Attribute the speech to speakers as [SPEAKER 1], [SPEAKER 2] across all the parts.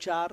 [SPEAKER 1] 4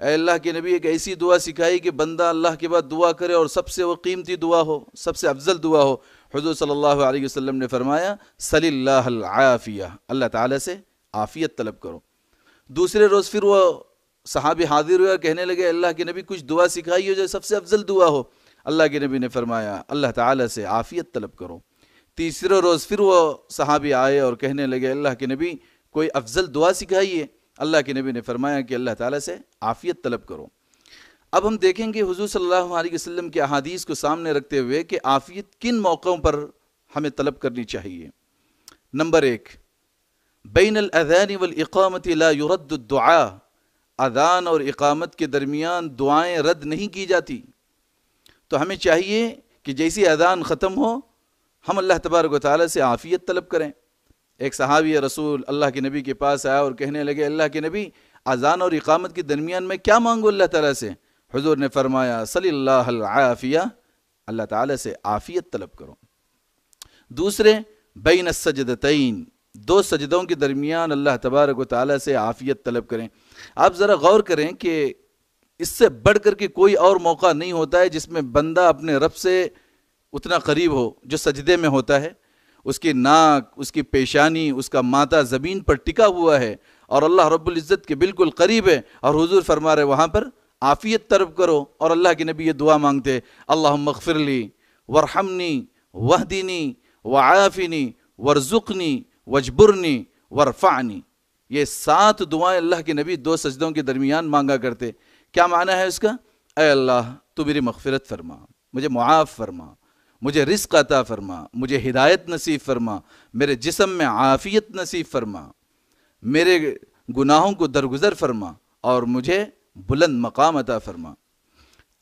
[SPEAKER 2] اے اللہ کے نبی ایک ایسی دعا سکھائی کہ بندہ اللہ کے بعد دعا کرے اور سب سے وہ قیمتی دعا ہو، سب سے افضل دعا ہو۔ حضور صلی اللہ علیہ وسلم نے فرمایا صلی اللہ العافیہ، اللہ تعالیٰ سے عافیت طلب کرو۔ دوسرے روز پھر وہ صحابی حاضر ہوئے اور کہنے لگے اللہ کے نبی کچھ دعا سکھائی ہو جو سب سے افضل دعا ہو۔ اللہ کے نبی نے فرمایا اللہ تعالیٰ سے عافیت طلب کرو۔ تیسرے روز پھر وہ صحابی آئے اور کہنے لگے اللہ کے نبی کوئی افضل دعا سکھائیے۔ اللہ کے نبی نے فرمایا کہ اللہ تعالیٰ سے عافیت طلب کرو۔ اب ہم دیکھیں گے حضور صلی اللہ علیہ وسلم کے احادیث کو سامنے رکھتے ہوئے کہ عافیت کن موقعوں پر ہمیں طلب کرنی چاہیے۔ نمبر 1، بین الاذان والاقامت لا يرد الدعاء، اذان اور اقامت کے درمیان دعائیں رد نہیں کی جاتی۔ تو ہمیں چاہیے کہ جیسی اذان ختم ہو ہم اللہ تبارک و تعالیٰ سے عافیت طلب کریں۔ ایک صحابی رسول اللہ کے نبی کے پاس آیا اور کہنے لگے اللہ کے نبی اذان اور اقامت کے درمیان میں کیا مانگو اللہ تعالیٰ سے؟ حضور نے فرمایا صلی اللہ العافیہ، اللہ تعالیٰ سے عافیت طلب کرو۔ دوسرے، بین السجدتین، 2 سجدوں کے درمیان اللہ تبارک و تعالیٰ سے عافیت طلب کریں۔ آپ ذرا غور کریں کہ اس سے بڑھ کر کے کوئی اور موقع نہیں ہوتا ہے جس میں بندہ اپنے رب سے اتنا قریب ہو جو سجدے میں ہوتا ہے۔ اس کی ناک، اس کی پیشانی، اس کا ماتھا زمین پر ٹکا ہوا ہے اور اللہ رب العزت کے بالکل قریب ہے، اور حضور فرما رہے وہاں پر عافیت طلب کرو۔ اور اللہ کے نبی یہ دعا مانگتے اللہم اغفر لی وارحمنی واہدنی وعافنی وارزقنی واجبرنی وارفعنی۔ یہ 7 دعائیں اللہ کے نبی 2 سجدوں کے درمیان مانگا کرتے۔ کیا معنی ہے اس کا؟ اے اللہ تو میری مغفرت فرما، مجھے معاف فرما، مجھے رزق عطا فرما، مجھے ہدایت نصیب فرما، میرے جسم میں عافیت نصیب فرما، میرے گناہوں کو درگزر فرما اور مجھے بلند مقام عطا فرما۔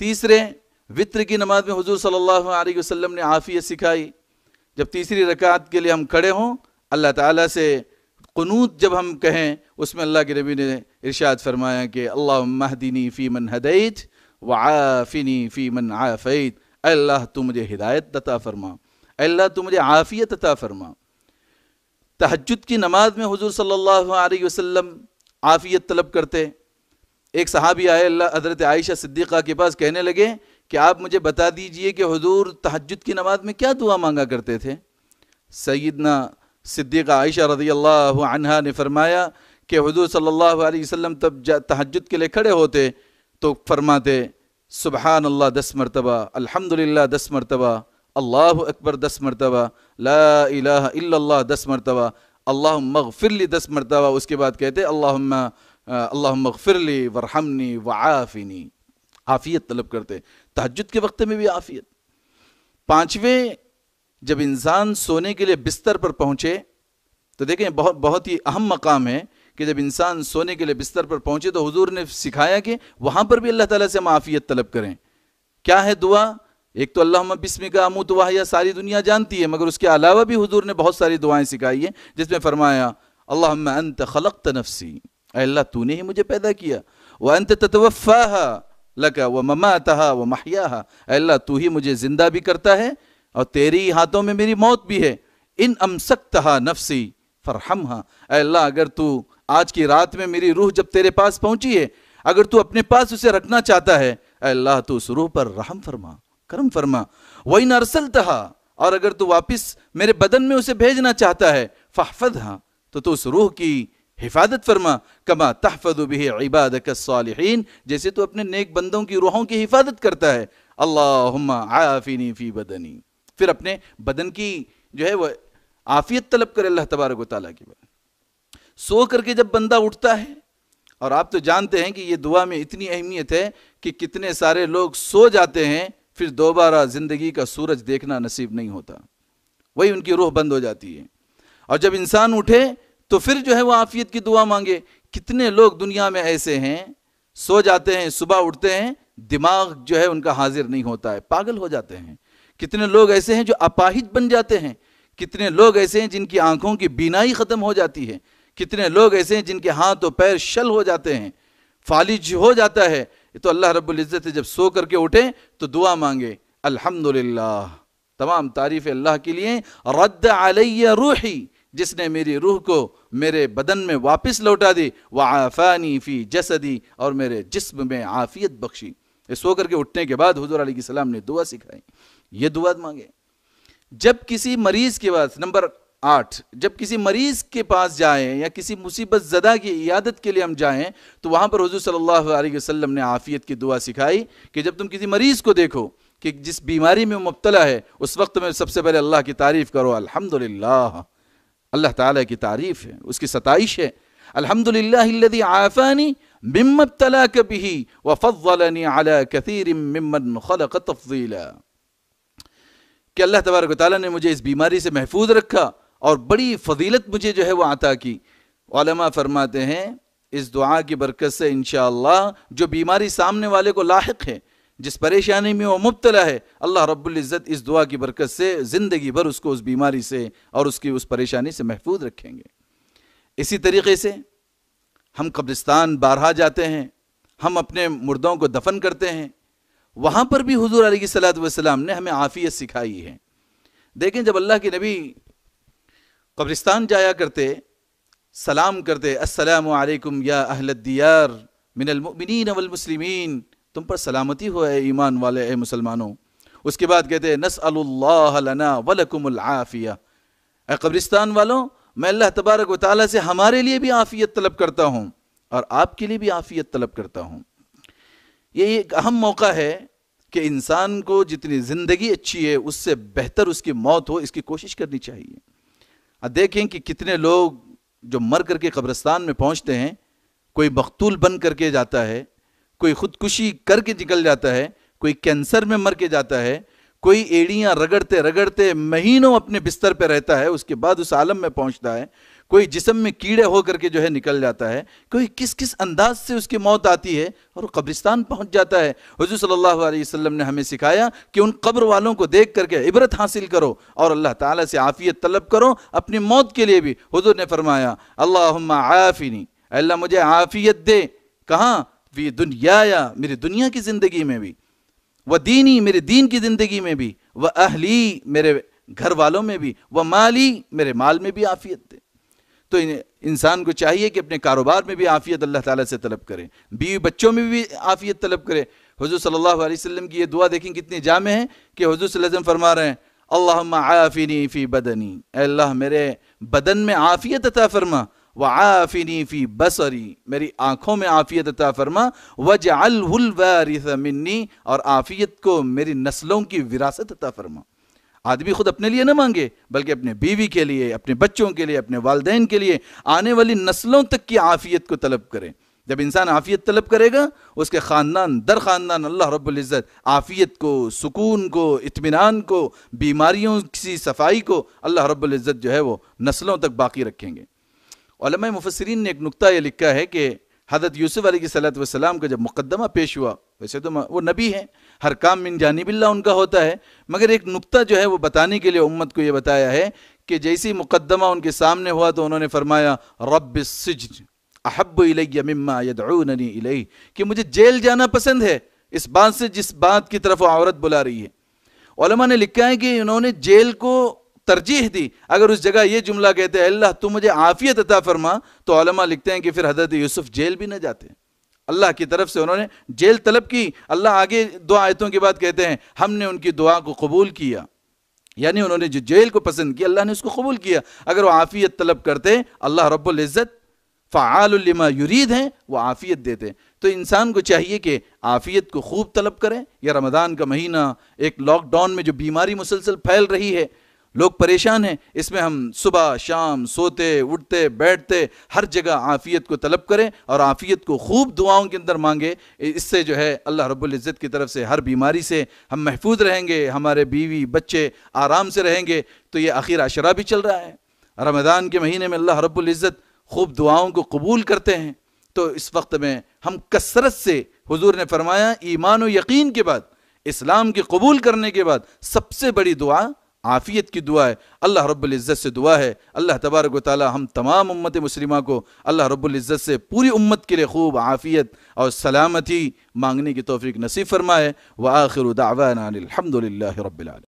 [SPEAKER 2] تیسرے، وتر کی نماز میں حضور صلی اللہ علیہ وسلم نے عافیت سکھائی۔ جب تیسری رکعت کے لیے ہم کھڑے ہوں اللہ تعالیٰ سے قنوت جب ہم کہیں، اس میں اللہ کے نبی نے ارشاد فرمایا کہ اللہم اہدنی فی من ہدیت وعافنی فی من عافیت، اے اللہ تو مجھے ہدایت عطا فرما، اے اللہ تو مجھے عافیت عطا فرما۔ تہجد کی نماز میں حضور صلی اللہ علیہ وسلم عافیت طلب کرتے۔ ایک صحابی آئے اللہ حضرت عائشہ صدیقہ کے پاس، کہنے لگے کہ آپ مجھے بتا دیجئے کہ حضور تہجد کی نماز میں کیا دعا مانگا کرتے تھے؟ سیدنا صدیقہ عائشہ رضی اللہ عنہا نے فرمایا کہ حضور صلی اللہ علیہ وسلم تب تہجد کے لیے کھڑے ہوتے تو فرماتے سبحان اللہ 10 مرتبہ، الحمدللہ 10 مرتبہ، اللہ اکبر 10 مرتبہ، لا الہ الا اللہ 10 مرتبہ، اللہم اغفر لی 10 مرتبہ۔ اس کے بعد کہتے اللہم اغفر لی ورحمنی وعافنی، عافیت طلب کرتے۔ تہجد کے وقت میں بھی عافیت۔ 5ویں، جب انسان سونے کے لیے بستر پر پہنچے تو دیکھیں بہت ہی اہم مقام ہے کہ جب انسان سونے کے لیے بستر پر پہنچے تو حضور نے سکھایا کہ وہاں پر بھی اللہ تعالیٰ سے ہم عافیت طلب کریں۔ کیا ہے دعا؟ ایک تو اللہم بسمک اموت واحیا ساری دنیا جانتی ہے، مگر اس کے علاوہ بھی حضور نے بہت ساری دعائیں سکھائی ہیں جس میں فرمایا اللہم انت خلقت نفسی، اے اللہ تو نے ہی مجھے پیدا کیا، وانت تتوفاها لک ومماتها ومحیاها، اے اللہ تو ہی مجھے زندہ بھی کرتا ہے اور تیری ہاتھوں میں میری موت بھی ہے، ان امسکتها نفسی فرحمها، اے اللہ اگر تو آج کی رات میں میری روح جب تیرے پاس پہنچی ہے، اگر تو اپنے پاس اسے رکھنا چاہتا ہے، اے اللہ تو اس روح پر رحم فرما، کرم فرما، وَإِنْ أَرْسَلْتَهَا، اور اگر تو واپس میرے بدن میں اسے بھیجنا چاہتا ہے فَاحْفَظْهَا، تو اس روح کی حفاظت فرما، کما تحفظ به عبادك الصالحین، جیسے تو اپنے نیک بندوں کی روحوں کی حفاظت کرتا ہے۔ اللہم عافنی فی بدنی، پھر اپنے بدن کی جو ہے وہ عافیت طلب کرے اللہ تبارک و تعالیٰ کی بات۔ سو کر کے جب بندہ اٹھتا ہے، اور آپ تو جانتے ہیں کہ یہ دعا میں اتنی اہمیت ہے کہ کتنے سارے لوگ سو جاتے ہیں پھر دوبارہ زندگی کا سورج دیکھنا نصیب نہیں ہوتا، وہی ان کی روح بند ہو جاتی ہے۔ اور جب انسان اٹھے تو پھر جو ہے وہ عافیت کی دعا مانگے۔ کتنے لوگ دنیا میں ایسے ہیں سو جاتے ہیں، صبح اٹھتے ہیں دماغ جو ہے ان کا حاضر نہیں ہوتا ہے، پاگل ہو جاتے ہیں۔ کتنے لوگ ایسے ہیں جو اپاہج بن جاتے ہیں، کتنے لوگ ایسے ہیں جن کی آنکھوں کی بینائی ختم ہو جاتی ہے، کتنے لوگ ایسے ہیں جن کے ہاتھ و پیر شل ہو جاتے ہیں، فالج ہو جاتا ہے۔ تو اللہ رب العزت جب سو کر کے اٹھے تو دعا مانگے الحمدللہ، تمام تعریف اللہ کے لیے، رد علی روحی، جس نے میری روح کو میرے بدن میں واپس لوٹا دی، وعافانی فی جسدی، اور میرے جسم میں عافیت بخشی۔ سو کر کے اٹھنے کے بعد حضور علیہ السلام نے دعا سکھائی، یہ دعا مانگے۔ جب کسی مریض کے پاس، نمبر 8، جب کسی مریض کے پاس جائیں یا کسی مصیبت زدہ کی عیادت کے لیے ہم جائیں تو وہاں پر حضور صلی اللہ علیہ وسلم نے عافیت کی دعا سکھائی کہ جب تم کسی مریض کو دیکھو کہ جس بیماری میں مبتلا ہے، اس وقت میں سب سے پہلے اللہ کی تعریف کرو، الحمدللہ، اللہ تعالیٰ کی تعریف ہے، اس کی ستائش ہے۔ الحمدللہ الذی عافانی مما ابتلاک بہ وفضلنی علی کثیر ممن خلق تفضیلا، کہ اللہ تبارک و تعالیٰ نے مجھے اس بیماری سے محفوظ رکھا اور بڑی فضیلت مجھے جو ہے وہ عطا کی۔ علماء فرماتے ہیں اس دعا کی برکت سے انشاءاللہ جو بیماری سامنے والے کو لاحق ہے، جس پریشانی میں وہ مبتلا ہے، اللہ رب العزت اس دعا کی برکت سے زندگی بھر اس کو اس بیماری سے اور اس کی اس پریشانی سے محفوظ رکھیں گے۔ اسی طریقے سے ہم قبرستان بارہا جاتے ہیں، ہم اپنے مردوں کو دفن کرتے ہیں، وہاں پر بھی حضور علیہ الصلوۃ والسلام نے ہمیں عافیت سکھائی ہے۔ دیکھیں جب اللہ کے نبی قبرستان جایا کرتے، سلام کرتے، السلام علیکم یا اہل الدیار من المؤمنین والمسلمین، تم پر سلامتی ہو اے ایمان والے، اے مسلمانوں۔ اس کے بعد کہتے ہیں نسأل اللہ لنا ولکم العافیہ، اے قبرستان والوں میں اللہ تبارک و تعالیٰ سے ہمارے لیے بھی عافیت طلب کرتا ہوں اور آپ کے لیے بھی عافیت طلب کرتا ہوں۔ یہ ایک اہم موقع ہے کہ انسان کو جتنی زندگی اچھی ہے اس سے بہتر اس کی موت ہو، اس کی کوشش کرنی چاہیے۔ دیکھیں کہ کتنے لوگ جو مر کر کے قبرستان میں پہنچتے ہیں، کوئی مقتول بن کر کے جاتا ہے، کوئی خودکشی کر کے نکل جاتا ہے، کوئی کینسر میں مر کے جاتا ہے، کوئی ایڑیاں رگڑتے رگڑتے مہینوں اپنے بستر پہ رہتا ہے، اس کے بعد اس عالم میں پہنچتا ہے، کوئی جسم میں کیڑے ہو کر کے جو ہے نکل جاتا ہے، کوئی کس کس انداز سے اس کی موت آتی ہے اور وہ قبرستان پہنچ جاتا ہے۔ حضور صلی اللہ علیہ وسلم نے ہمیں سکھایا کہ ان قبر والوں کو دیکھ کر کے عبرت حاصل کرو اور اللہ تعالیٰ سے عافیت طلب کرو اپنی موت کے لیے بھی۔ حضور نے فرمایا اللہم عافنی، اے اللہ مجھے عافیت دے، کہاں؟ فی دنیایا، میری دنیا کی زندگی میں بھی، و دینی، میرے دین کی زندگی میں بھی، و اہلی، میرے گھر والوں میں بھی، و مالی، میرے مال میں بھی عافیت دے۔ تو انسان کو چاہیے کہ اپنے کاروبار میں بھی عافیت اللہ تعالیٰ سے طلب کرے، بیوی بچوں میں بھی عافیت طلب کرے۔ حضور صلی اللہ علیہ وسلم کی یہ دعا دیکھیں کتنی جامع ہے کہ حضور صلی اللہ علیہ وسلم فرما رہے ہیں اللہم عافنی فی بدنی، اے اللہ میرے بدن میں عافیت عطا فرما، وعافنی فی بصری، میری آنکھوں میں عافیت عطا فرما، وجعلہ الوارث منی، اور عافیت کو میری نسلوں کی وراثت عطا فرما۔ آدمی خود اپنے لیے نہ مانگے بلکہ اپنے بیوی کے لیے، اپنے بچوں کے لیے، اپنے والدین کے لیے، آنے والی نسلوں تک کی عافیت کو طلب کرے۔ جب انسان عافیت طلب کرے گا اس کے خاندان در خاندان اللہ رب العزت عافیت کو، سکون کو، اطمینان کو، بیماریوں کی صفائی کو اللہ رب العزت جو ہے وہ نسلوں تک باقی رکھیں گے۔ علماء مفسرین نے ایک نکتہ یہ لکھا ہے کہ حضرت یوسف علیہ السلام کا جب مقدمہ پیش ہوا، ویسے تو وہ نبی ہیں، ہر کام من جانب اللہ ان کا ہوتا ہے، مگر ایک نکتہ جو ہے وہ بتانے کے لیے امت کو یہ بتایا ہے کہ جیسی مقدمہ ان کے سامنے ہوا تو انہوں نے فرمایا رب السجن احب الی مما یدعوننی الیہ، کہ مجھے جیل جانا پسند ہے اس بات سے جس بات کی طرف وہ عورت بلا رہی ہے۔ علماء نے لکھا ہے کہ انہوں نے جیل کو ترجیح دی۔ اگر اس جگہ یہ جملہ کہتے ہیں اللہ تو مجھے عافیت عطا فرما، تو علماء لکھتے ہیں کہ پھر حضرت یوسف جیل بھی نہ جاتے، اللہ کی طرف سے انہوں نے جیل طلب کی۔ اللہ آگے 2 آیتوں کے بعد کہتے ہیں ہم نے ان کی دعا کو قبول کیا، یعنی انہوں نے جو جیل کو پسند کیا اللہ نے اس کو قبول کیا۔ اگر وہ عافیت طلب کرتے اللہ رب العزت فعال لما یرید ہیں، وہ عافیت دیتے۔ تو انسان کو چاہیے کہ عافیت کو خوب طلب کریں۔ یہ رمضان کا مہینہ، ایک لاک ڈاؤن میں جو بیماری مسلسل پھیل رہی ہے، لوگ پریشان ہیں، اس میں ہم صبح شام سوتے اٹھتے بیٹھتے ہر جگہ عافیت کو طلب کریں اور عافیت کو خوب دعاؤں کے اندر مانگے۔ اس سے جو ہے اللہ رب العزت کی طرف سے ہر بیماری سے ہم محفوظ رہیں گے، ہمارے بیوی بچے آرام سے رہیں گے۔ تو یہ آخر عشرہ بھی چل رہا ہے، رمضان کے مہینے میں اللہ رب العزت خوب دعاؤں کو قبول کرتے ہیں۔ تو اس وقت میں ہم کثرت سے، حضور نے فرمایا ایمان و یقین کے بعد، اسلام کے قبول کرنے کے بعد سب سے بڑی دعا عافیت کی دعا ہے۔ اللہ رب العزت سے دعا ہے اللہ تبارک و تعالی ہم تمام امت مسلمہ کو اللہ رب العزت سے پوری امت کے لیے خوب عافیت اور سلامتی مانگنے کی توفیق نصیب فرمائے۔ وآخر دعوانا الحمد للہ رب العالمین۔